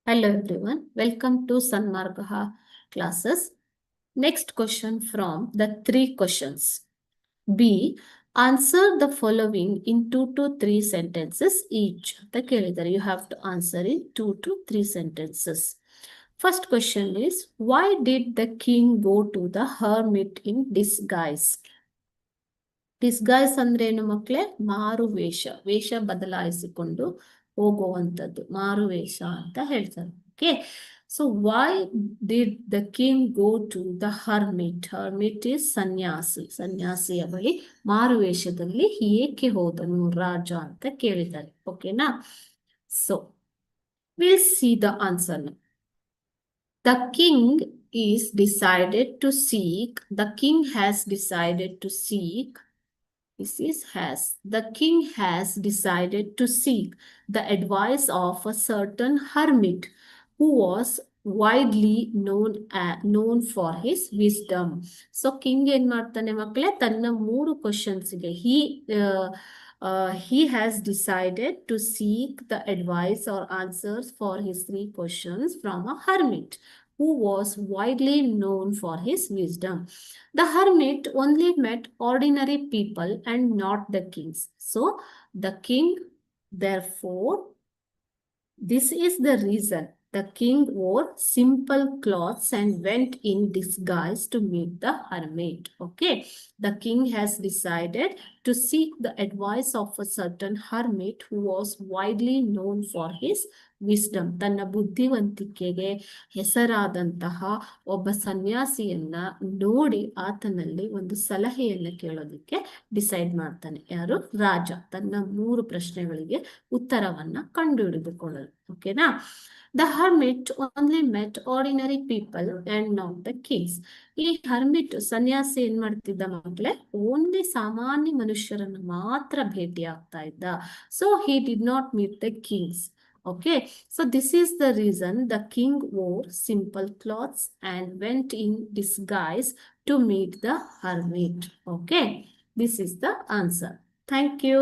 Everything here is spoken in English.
Hello everyone, welcome to Sanmargaha classes. Next question from the three questions. B. Answer the following in 2 to 3 sentences each. You have to answer in 2 to 3 sentences. First question is, why did the king go to the hermit in disguise? Disguise ಅಂದ್ರೆ ಏನು ಮಕ್ಕಳೇ? ಮಾರು ವೇಷ, ವೇಷ ಬದಲಾಯಿಸಿಕೊಂಡು ಹೋಗುವಂಥದ್ದು ಮಾರು ವೇಷ ಅಂತ ಹೇಳ್ತಾರೆ. Okay, so why did the king go to the hermit? Hermit is sanyasi, ಸನ್ಯಾಸಿಯ ಬಳಿ ಮಾರು ವೇಷದಲ್ಲಿ ಏಕೆ ಹೋದನು ರಾಜ ಅಂತ ಕೇಳಿದ್ದಾರೆ. ಓಕೆನಾ? So will see the answer. The king is decided to seek, the king has decided to seek. This is has. The king has decided to seek the advice of a certain hermit who was widely known for his wisdom. So king ಏನ್ ಮಾಡ್ತಾನೆ ಮಕ್ಕಳೇ? ತನ್ನ 3 ಕ್ವಶನ್ಸ್ಗೆ he has decided to seek the advice or answers for his 3 questions from a hermit who was widely known for his wisdom. The hermit only met ordinary people and not the kings. So the king, therefore, this is the reason the king wore simple clothes and went in disguise to meet the hermit. Okay, the king has decided to seek the advice of a certain hermit who was widely known for his wisdom. ತನ್ನ ಬುದ್ಧಿವಂತಿಕೆಗೆ ಹೆಸರಾದಂತಹ ಒಬ್ಬ ಸನ್ಯಾಸಿಯನ್ನ ನೋಡಿ ಆತನಲ್ಲಿ ಒಂದು ಸಲಹೆಯನ್ನ ಕೇಳೋದಕ್ಕೆ decide ಮಾಡ್ತಾನೆ. ಯಾರು? ರಾಜ. ತನ್ನ 3 ಪ್ರಶ್ನೆಗಳಿಗೆ ಉತ್ತರವನ್ನ ಕಂಡುಹಿಡಿದುಕೊಳ್ಳಲು. ಓಕೆನಾ? The hermit only met ordinary people and not the kings. ಈ ಹರ್ಮಿಟ್ ಸನ್ಯಾಸಿ ಏನ್ ಮಾಡ್ತಿದ್ದ ಮಕ್ಕಳೇ? ಓನ್ಲಿ ಸಾಮಾನ್ಯ ಮನುಷ್ಯರನ್ನು ಮಾತ್ರ ಭೇಟಿ ಆಗ್ತಾ ಇದ್ದ. So he did not meet the kings. Okay, so this is the reason the king wore simple clothes and went in disguise to meet the hermit. Okay, this is the answer. Thank you.